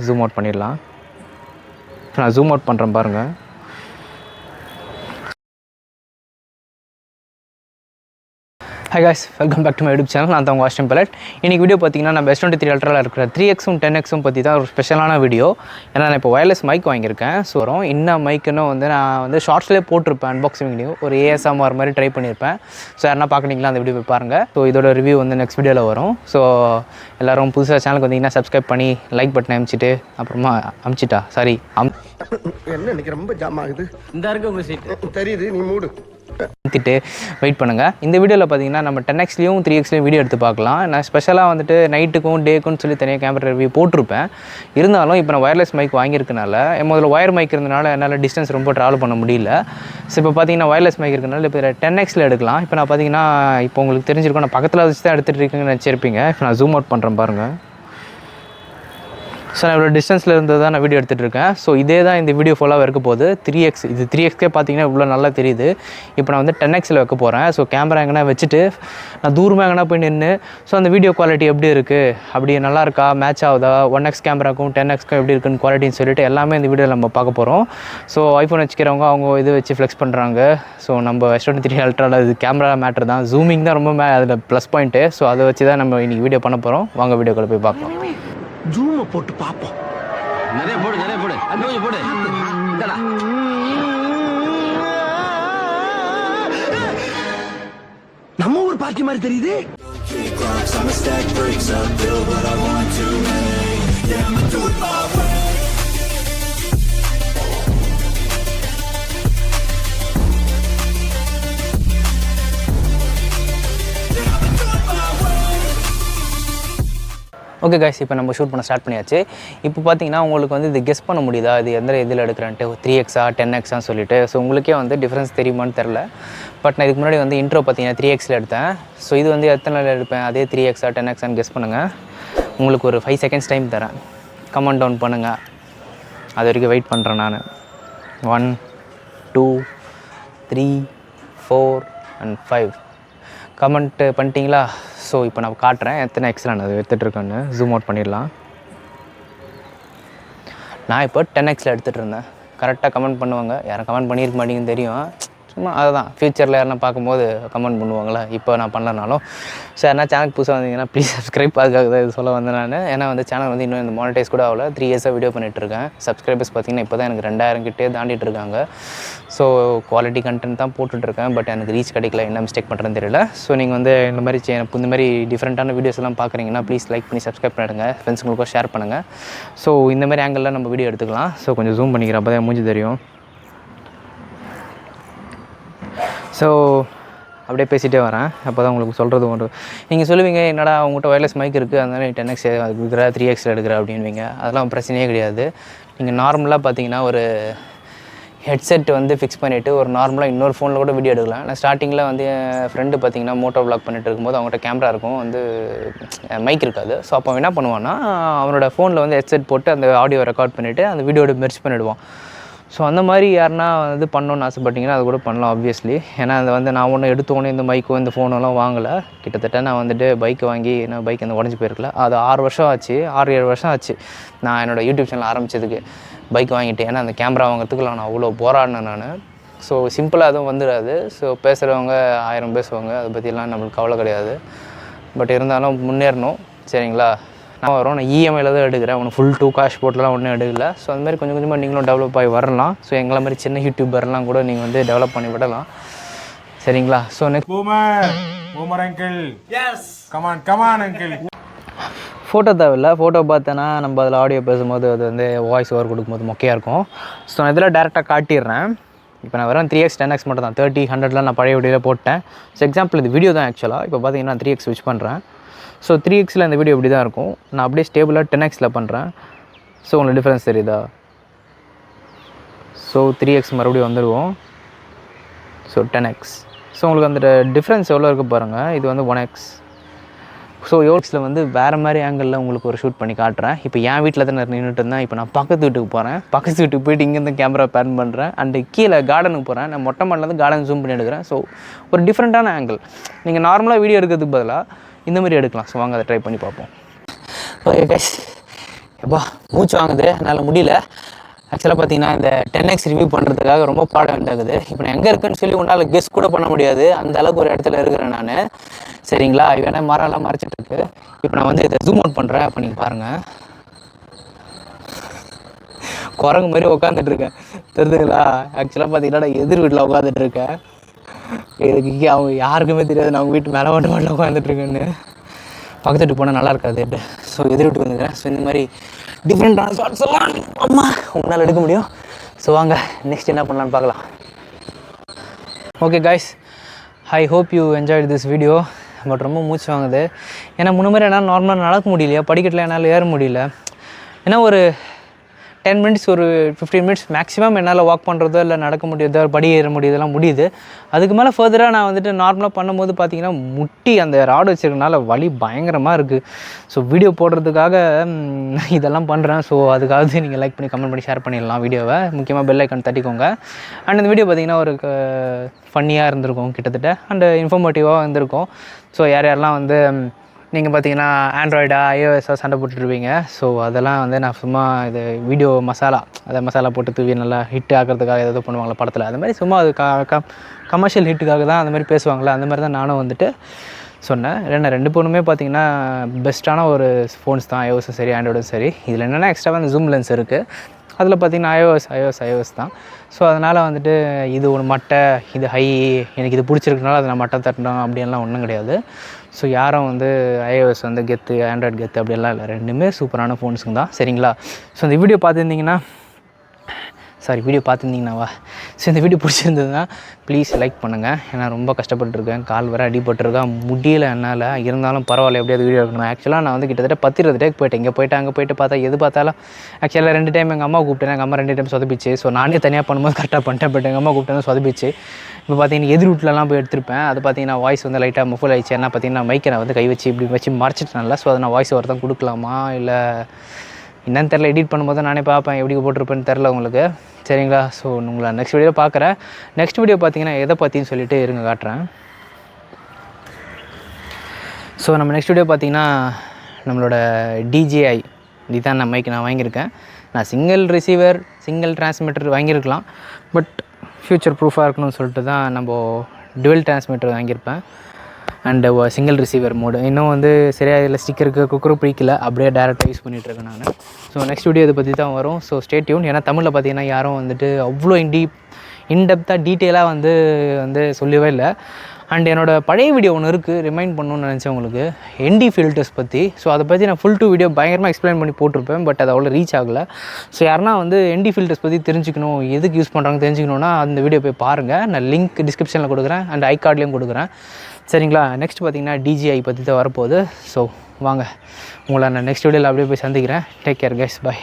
Zoom out பண்ணிடலாம். நான் zoom out பண்ணுறேன் பாருங்கள். Hi guys, welcome back to my YouTube channel. நான் தான் உங்கள் வாஸ்டன் பைலட். இன்றைக்கி வீடியோ பார்த்தீங்கன்னா நம்ம S23 அல்ட்ராவில் இருக்கிற 3Xம் 10Xம் பற்றி தான் ஒரு ஸ்பெஷலான வீடியோ. ஏன்னா நான் இப்போ வயர்லெஸ் மைக் வாங்கியிருக்கேன். ஸோ வரும் இன்னும் மைக்குன்னு வந்து நான் வந்து ஷார்ட்ஸ்லேயே போட்டிருப்பேன் அன்பாக்சிங் வீடியோ. ஒரு ASMR மாதிரி ட்ரை பண்ணியிருப்பேன். ஸோ யாருன்னா பார்க்குறீங்களா அந்த வீடியோ போய் பாருங்கள். ஸோ இதோட ரிவ்யூ வந்து நெக்ஸ்ட் வீடியோவில் வரும். ஸோ எல்லோரும் புதுசாக சேனலுக்கு வந்தீங்கன்னா சப்ஸ்கிரைப் பண்ணி லைக் பட்டன் அமுச்சிட்டு அப்புறமா என்ன இன்னைக்கு ரொம்ப ஜாம் ஆகுது. இந்த இருக்கு உங்கள் சீட்டு தெரியுது, நீ மூடு ஊற்றிட்டு வெயிட் பண்ணுங்கள். இந்த வீடியோவில் பார்த்தீங்கன்னா நம்ம 10Xலேயும் 3Xலேயும் வீடியோ எடுத்து பார்க்கலாம். நான் ஸ்பெஷலாக வந்துட்டு நைட்டுக்கும் டேக்குன்னு சொல்லி தனியாக கேமரா ரிவ்யூ போட்டிருப்பேன். இருந்தாலும் இப்போ நான் வயர்லெஸ் மைக் வாங்கியிருக்கனால முதல்ல ஒயர் மைக் இருந்தனால என்னால் டிஸ்டன்ஸ் ரொம்ப ட்ராவல் பண்ண முடியல. ஸோ இப்போ பார்த்தீங்கன்னா வயர்லெஸ் மைக் இருக்கனால இப்போ 10Xல எடுக்கலாம். இப்போ நான் பார்த்தீங்கன்னா இப்போ உங்களுக்கு தெரிஞ்சிருக்கும், நான் பக்கத்தில் வச்சு தான் எடுத்துகிட்டு இருக்கேன்னு நினச்சிருப்பீங்க. இப்போ நான் ஜூம் அவுட் பண்ணுறேன் பாருங்கள். ஸோ நான் இவ்வளோ டிஸ்டன்ஸில் இருந்து தான் நான் வீடியோ எடுத்துகிட்டு இருக்கேன். ஸோ இதே தான் இந்த வீடியோ ஃபுல்லாக இருக்க போகுது. 3X இது 3Xக்கே பார்த்தீங்கன்னா இவ்வளோ நல்லா தெரியுது. இப்போ நான் வந்து 10Xல வைக்க போகிறேன். ஸோ கேமரா எங்கன்னா வச்சுட்டு நான் தூரமாக எங்கன்னா போய் நின்று ஸோ அந்த வீடியோ குவாலிட்டி எப்படி இருக்குது, அப்படி நல்லா இருக்கா, மேட்ச் ஆகுதா, 1X கேமராக்கும் 10Xக்கும் எப்படி இருக்குன்னு குவாலிட்டின்னு சொல்லிட்டு எல்லாமே இந்த வீடியோவில் நம்ம பார்க்க போகிறோம். ஸோ ஐஃபோன் வச்சுக்கிறவங்க அவங்க இது வச்சு ஃப்ளெக்ஸ் பண்ணுறாங்க. ஸோ நம்ம S23 அல்ட்ராவில் இது கேமரா மேட்ரு தான், ஜூமிங் தான் ரொம்ப அதில் ப்ளஸ் பாயிண்ட்டு. ஸோ அதை வச்சு தான் நம்ம இன்றைக்கி வீடியோ பண்ண போகிறோம். வாங்க வீடியோக்குள்ளே போய் பார்க்கலாம். ஜூமை போட்டு பார்ப்போம். நிறைய போடு கொஞ்சம் போடு. நம்ம ஊர் பார்ட்டி மாதிரி தெரியுது. ஓகே கைஸ், இப்போ நம்ம ஷூட் பண்ண ஸ்டார்ட் பண்ணியாச்சு. இப்போ பார்த்தீங்கன்னா உங்களுக்கு வந்து இது கெஸ் பண்ண முடியுதா, இது எந்த இதில் எடுக்கிறேன்ட்டு 3Xா 10Xா சொல்லிட்டு. ஸோ உங்களுக்கே வந்து டிஃப்ரென்ஸ் தெரியுமான்னு தெரில. பட் நான் இதுக்கு முன்னாடி வந்து இன்ட்ரோ பார்த்தீங்கன்னா 3Xல எடுத்தேன். ஸோ இது வந்து எத்தனை நாள் எடுப்பேன், அதே 3Xா 10Xான்னு கெஸ் பண்ணுங்கள். உங்களுக்கு ஒரு 5 செகண்ட்ஸ் டைம் தரேன், கமெண்ட் டவுன் பண்ணுங்கள். அது வரைக்கும் வெயிட் பண்ணுறேன் நான். 1 2 3 4 and 5 கமெண்ட்டு பண்ணிட்டீங்களா? ஸோ இப்போ நான் காட்டுறேன் எத்தனை எக்ஸில் நான் அது எடுத்துகிட்ருக்கேன்னு. ஜூம் அவுட் பண்ணிடலாம். நான் இப்போ 10Xல எடுத்துகிட்டு இருந்தேன். கரெக்டாக கமெண்ட் பண்ணுவாங்க. யாரும் கமெண்ட் பண்ணியிருக்க மாட்டேங்குன்னு தெரியும். சும்மா அதுதான் ஃபியூச்சரில் யாருன்னா பார்க்கும்போது கமெண்ட் பண்ணுவாங்களே. இப்போ நான் பண்ணலனாலும் ஸோ யாருன்னா சேனலுக்கு புதுசாக வந்தீங்கன்னா ப்ளீஸ் சப்ஸ்கிரைப். அதுக்காக தான் இது சொல்ல வந்தேன் நான். ஏன்னா வந்து சேனல் வந்து இன்னும் இந்த மானிட்டைஸ் கூட ஆகல. 3 இயர்ஸாக வீடியோ பண்ணிகிட்ருக்கேன். சப்ஸ்கிரைபர்ஸ் பார்த்திங்கன்னா இப்போ தான் எனக்கு 2000 கிட்டே தாண்டிட்டு இருக்காங்க. ஸோ குவாலிட்டி கண்டென்ட் தான் போட்டுட்ருக்கேன். பட் எனக்கு ரீச் கிடைக்கல, என்ன மிஸ்டேக் பண்ணுறேன்னு தெரியல. ஸோ நீங்கள் வந்து இந்த மாதிரி டிஃப்ரெண்ட்டான வீடியோஸ் எல்லாம் பார்க்குறீங்கன்னா ப்ளீஸ் லைக் பண்ணி சப்ஸ்கிரைப் பண்ணிடுங்க. ஃப்ரெண்ட்ஸுங்களுக்கும் ஷேர் பண்ணுங்கள். ஸோ இந்த மாதிரி ஆங்கிளில் நம்ம வீடியோ எடுத்துக்கலாம். ஸோ கொஞ்சம் ஜூம் பண்ணிக்கிறேன், அப்போ தான் மூஞ்சி தெரியும். ஸோ அப்படியே பேசிகிட்டே வரேன், அப்போ தான் உங்களுக்கு சொல்கிறது ஒன்று. நீங்கள் சொல்லுவீங்க, என்னடா உங்கள்கிட்ட வயர்லெஸ் மைக் இருக்குது, அதனால 10X எடுக்கிற 3Xல எடுக்கிற அப்படின்வீங்க. அதெல்லாம் பிரச்சனையே கிடையாது. நீங்கள் நார்மலாக பார்த்தீங்கன்னா ஒரு ஹெட்செட் வந்து ஃபிக்ஸ் பண்ணிவிட்டு ஒரு நார்மலாக இன்னொரு ஃபோனில் கூட வீடியோ எடுக்கலாம். நான் ஸ்டார்டிங்கில் வந்து என் ஃப்ரெண்டு பார்த்தீங்கன்னா மோட்டோ வ்ளாக் பண்ணிட்டு இருக்கும்போது அவங்கள்ட்ட கேமரா இருக்கும், வந்து மைக் இருக்காது. ஸோ அப்போ என்ன பண்ணுவான்னா அவனோட ஃபோனில் வந்து ஹெட்செட் போட்டு அந்த ஆடியோ ரெக்கார்ட் பண்ணிவிட்டு அந்த வீடியோட மெர்ஜ் பண்ணிவிடுவான். ஸோ அந்த மாதிரி யாருன்னா வந்து பண்ணணுன்னு ஆசைப்பட்டிங்கன்னா அது கூட பண்ணலாம் ஆப்வியஸ்லி. ஏன்னா அது வந்து நான் ஒன்று எடுத்தோன்னே இந்த மைக்கும் இந்த ஃபோனெல்லாம் வாங்கலை. கிட்டத்தட்ட நான் வந்துட்டு பைக் வாங்கி என்ன பைக் அந்த உடஞ்சி போயிருக்கல. அது 6 வருஷம் ஆச்சு, 6-7 வருஷம் ஆச்சு நான் என்னோடய யூடியூப் சேனல் ஆரம்பித்ததுக்கு. பைக் வாங்கிட்டு ஏன்னா அந்த கேமரா வாங்கிறதுக்கு நான் அவ்வளோ போராடினேன் நான். ஸோ சிம்பிளாக அதுவும் வந்துடாது. ஸோ பேசுகிறவங்க 1000 பேசுவாங்க, அதை பற்றிலாம் நம்மளுக்கு கவலை கிடையாது. பட் இருந்தாலும் முன்னேறணும், சரிங்களா? நான் வரும், நான் இஎம்ஐயில் தான் எடுக்கிறேன். ஒன்று ஃபுல் 2 காஷ் போட்டுலாம் ஒன்றும் எடுக்கல. ஸோ அந்த மாதிரி கொஞ்சம் கொஞ்சமாக நீங்களும் டெவலப் ஆகி வரலாம். ஸோ எங்களை மாதிரி சின்ன யூடியூபர்லாம் கூட நீங்கள் வந்து டெவலப் பண்ணி விடலாம், சரிங்களா? ஸோ நெக்ஸ்ட் ஃபோட்டோ தேவையில்லை. ஃபோட்டோ பார்த்தேன்னா நம்ம அதில் ஆடியோ பேசும்போது அது வந்து வாய்ஸ் ஓவர் கொடுக்கும்போது மொக்கையாக இருக்கும். ஸோ நான் இதில் டேரெக்டாக காட்டிடுறேன். இப்போ நான் வெறும் 3X 10X மட்டும் தான், 30 100லாம் நான் பழைய வீடியோவில் போட்டேன். ஸோ எக்ஸாம்பிள் இது வீடியோ தான் ஆக்சுவலாக. இப்போ பார்த்தீங்கன்னா நான் 3X ஸ்விட்ச் பண்ணுறேன். ஸோ 3Xல இந்த வீடியோ இப்படி தான் இருக்கும். நான் அப்படியே ஸ்டேபிளாக 10Xல பண்ணுறேன். ஸோ உங்களுக்கு டிஃப்ரென்ஸ் தெரியுதா? ஸோ 3X மறுபடியும் வந்துடுவோம். So 10X. ஸோ உங்களுக்கு அந்த டிஃப்ரென்ஸ் எவ்வளோ இருக்குது பாருங்கள். இது வந்து 1X. ஸோ யோட்ஸில் வந்து வேறு மாதிரி ஆங்கிளில் உங்களுக்கு ஒரு ஷூட் பண்ணி காட்டுறேன். இப்போ என் வீட்டில் தான் நின்றுட்டு இருந்தேன். இப்போ நான் பக்கத்து வீட்டுக்கு போகிறேன். பக்கத்து வீட்டுக்கு போய்ட்டு இங்கேருந்து கேமரா பேன் பண்ணுறேன். அண்டு கீழே கார்டனுக்கு போகிறேன். நான் மொட்டை மாடிலேருந்து கார்டன் ஜூம் பண்ணி எடுக்கிறேன். ஸோ ஒரு டிஃப்ரெண்ட்டான ஆங்கிள். நீங்கள் நார்மலாக வீடியோ எடுக்கிறதுக்கு பதிலாக இந்த மாதிரி எடுக்கலாம். ஸோ வாங்க அதை ட்ரை பண்ணி பார்ப்போம். ஓகே கைஸ், எப்பா மூச்சு வாங்குது, என்னால் முடியல. ஆக்சுவலாக பார்த்தீங்கன்னா இந்த 10x ரிவ்யூ பண்ணுறதுக்காக ரொம்ப பாட வேண்டியது. இப்போ நான் எங்கே இருக்குன்னு சொல்லி உன்னால் கெஸ் கூட பண்ண முடியாது, அந்த அளவுக்கு ஒரு இடத்துல இருக்கிறேன் நான். சரிங்களா, இவனா மரம்லாம் மறைச்சிட்டு இருக்கு. இப்போ நான் வந்து இதை ஜூம் அவுட் பண்ணுறேன். அப்போ நீங்கள் பாருங்கள், குரங்கு மாதிரி உட்காந்துட்டு இருக்கேன், தெரிஞ்சுங்களா? ஆக்சுவலாக பார்த்தீங்கன்னா நான் எதிர் வீட்டில் உட்காந்துட்டு இருக்கேன். இதுக்கு அவங்க யாருக்குமே தெரியாது நான் அவங்க வீட்டு மேலே மட்டும் உட்காந்துட்டு இருக்கேன்னு. பக்கத்து வீட்டு போனால் நல்லா இருக்காது. ஸோ எதிர் வீட்டுக்கு வந்துக்கிறேன். ஸோ இந்த மாதிரி டிஃப்ரெண்ட்டான ஷார்ட்ஸ் எல்லாம் அம்மா உங்களால் எடுக்க முடியும். ஸோ வாங்க நெக்ஸ்ட் என்ன பண்ணலான்னு பார்க்கலாம். Okay guys, I hope you enjoyed this video. But ரொம்ப மூச்சு வாங்குது. ஏன்னா முன்ன மாதிரி என்னால் நார்மலாக நடக்க முடியலையா, படிக்கட்டில் என்னால் ஏற முடியல. ஏன்னா ஒரு 10 மினிட்ஸ் ஒரு 15 மினிட்ஸ் மேக்ஸிமம் என்னால் வாக் பண்ணுறதோ இல்லை நடக்க முடியுதோ படி ஏற முடியுதெல்லாம் முடியுது. அதுக்கு மேலே ஃபர்தராக நான் வந்துட்டு நார்மலாக பண்ணும்போது பார்த்தீங்கன்னா முட்டி அந்த ராடு வச்சுருக்கனால வலி பயங்கரமாக இருக்குது. ஸோ வீடியோ போடுறதுக்காக இதெல்லாம் பண்ணுறேன். ஸோ அதுக்காக நீங்கள் லைக் பண்ணி கமெண்ட் பண்ணி ஷேர் பண்ணிடலாம் வீடியோவை. முக்கியமாக பெல் ஐக்கான் தட்டிக்கோங்க. அண்ட் இந்த வீடியோ பார்த்திங்கன்னா ஒரு ஃபன்னியாக இருந்திருக்கும் கிட்டத்தட்ட, அண்டு இன்ஃபர்மேட்டிவாக இருந்திருக்கும். ஸோ யாரெல்லாம் வந்து நீங்கள் பார்த்தீங்கன்னா ஆண்ட்ராய்டா iOS சண்டை போட்டுருவீங்க. ஸோ அதெல்லாம் வந்து நான் சும்மா இது வீடியோ மசாலா, அதை மசாலா போட்டு தூவி நல்லா ஹிட் ஆகிறதுக்காக ஏதோ பண்ணுவாங்களா படத்தில், அது மாதிரி சும்மா அது கமர்ஷியல் ஹிட்டுக்காக தான் அந்த மாதிரி பேசுவாங்களே, அந்த மாதிரி தான் நானும் வந்துட்டு சொன்னேன். ரெண்டு ஃபோனுமே பார்த்தீங்கன்னா பெஸ்ட்டான ஒரு ஃபோன்ஸ் தான், iOSம் சரி ஆண்ட்ராய்டும் சரி. இதில் என்னென்னா எக்ஸ்ட்ராவாக அந்த ஜூம் லென்ஸ் இருக்குது. அதில் பார்த்திங்கன்னா iOS தான். ஸோ அதனால் வந்துட்டு இது ஒரு மட்டை, இது ஹை, எனக்கு இது பிடிச்சிருக்கனால அதை நான் மட்டை தட்டணும் அப்படின்லாம் ஒன்றும் கிடையாது. ஸோ யாரும் வந்து iOS வந்து கெத்து, ஆண்ட்ராய்டு கெத்து அப்படியெல்லாம் இல்லை. ரெண்டுமே சூப்பரான ஃபோன்ஸுங்க தான். சரிங்களா? ஸோ இந்த வீடியோ பார்த்துருந்தீங்கன்னாவா, ஸோ இந்த வீடியோ பிடிச்சிருந்ததுன்னா ப்ளீஸ் லைக் பண்ணுங்கள். ஏன்னா ரொம்ப கஷ்டப்பட்டுருக்கேன், கால் வர அடிபட்டுருக்கேன், முடியல என்னால். இருந்தாலும் பரவாயில்ல, எப்படியாவது வீடியோ எடுக்கணும். ஆக்சுவலாக நான் வந்து கிட்டத்தட்ட 10-20 டேக் போயிட்டேன். இங்கே போய்ட்டு அங்கே போய்ட்டு பார்த்தா எது பார்த்தாலும் ஆக்சுவலாக 2 டைம் எங்கள் அம்மா கூப்பிட்டேன். எங்கள் அம்மா 2 டைம் சொதப்பிச்சு. ஸோ நானே தனியாக பண்ணும்போது கரெக்டாக பண்ணிட்டேன். பட் எங்கள் அம்மா கூப்பிட்டேன் சொதப்பிச்சு. இப்போ பார்த்தீங்கன்னா எதிர் வீட்டிலலாம் போய் எடுத்திருப்பேன். அது பார்த்தீங்கன்னா வாய்ஸ் வந்து லைட்டாக முஃபுல் ஆயிடுச்சு. ஏன்னா பார்த்தீங்கன்னா மைக்கை நான் வந்து கை வச்சு இப்படி வச்சு மறைச்சிட்டேன்ல. ஸோ அதை நான் வாய்ஸ் ஓவர் தான் கொடுக்கலாமா இல்லை என்னன்னு தெரில. எடிட் பண்ணும்போது நானே பார்ப்பேன் எப்படி போட்டிருப்பேன்னு தெரில உங்களுக்கு. சரிங்களா? ஸோ உங்களை நெக்ஸ்ட் வீடியோவில் பார்க்குறேன். நெக்ஸ்ட் வீடியோ பார்த்தீங்கன்னா எதை பற்றின்னு சொல்லிட்டு இருங்க காட்டுறேன். ஸோ நம்ம நெக்ஸ்ட் வீடியோ பார்த்தீங்கன்னா நம்மளோட DJI இதுதான் நான் மைக் நான் வாங்கியிருக்கேன். நான் சிங்கிள் ரிசீவர் சிங்கிள் டிரான்ஸ்மிட்டர் வாங்கியிருக்கலாம். பட் ஃப்யூச்சர் ப்ரூஃபாக இருக்கணும்னு சொல்லிட்டு தான் நம்ம டுவெல் டிரான்ஸ்மிட்டர் வாங்கியிருப்பேன். அண்டு சிங்கிள் ரிசீவர் மோடு இன்னும் வந்து சரியாக இதில் ஸ்டிக்கருக்கு குக்கரும் பிடிக்கல, அப்படியே டேரெக்டாக யூஸ் பண்ணிகிட்ருக்கேன் நான். ஸோ நெக்ஸ்ட் வீடியோ இதை பற்றி தான் வரும். So stay tune. ஏன்னா தமிழில் பார்த்தீங்கன்னா யாரும் வந்துட்டு அவ்வளோ இன்டெப்த்தாக டீட்டெயிலாக வந்து சொல்லவே இல்லை. அண்ட் என்னோடய பழைய வீடியோ ஒன்று இருக்குது, ரிமைண்ட் பண்ணணும்னு நினச்சேன் உங்களுக்கு, ND ஃபில்டர்ஸ் பற்றி. ஸோ அதை பற்றி நான் ஃபுல் 2 வீடியோ பயங்கரமாக எக்ஸ்பிளைன் பண்ணி போட்டிருப்பேன். பட் அது அவ்வளோ ரீச் ஆகலை. ஸோ யாருன்னா வந்து ND ஃபில்டர்ஸ் பற்றி தெரிஞ்சுக்கணும், எதுக்கு யூஸ் பண்ணுறாங்க தெரிஞ்சுக்கணுன்னா அந்த வீடியோ போய் பாருங்கள். நான் லிங்க் டிஸ்கிரிப்ஷனில் கொடுக்குறேன் அண்ட் ஐகார்ட்லேயும் கொடுக்குறேன். சரிங்களா? நெக்ஸ்ட் பார்த்தீங்கன்னா DJI பற்றி தான் வரப்போகுது. ஸோ வாங்க உங்களை நான் நெக்ஸ்ட் வீடியோவில் அப்படியே போய் சந்திக்கிறேன். டேக் கேர் கைஸ், பாய்.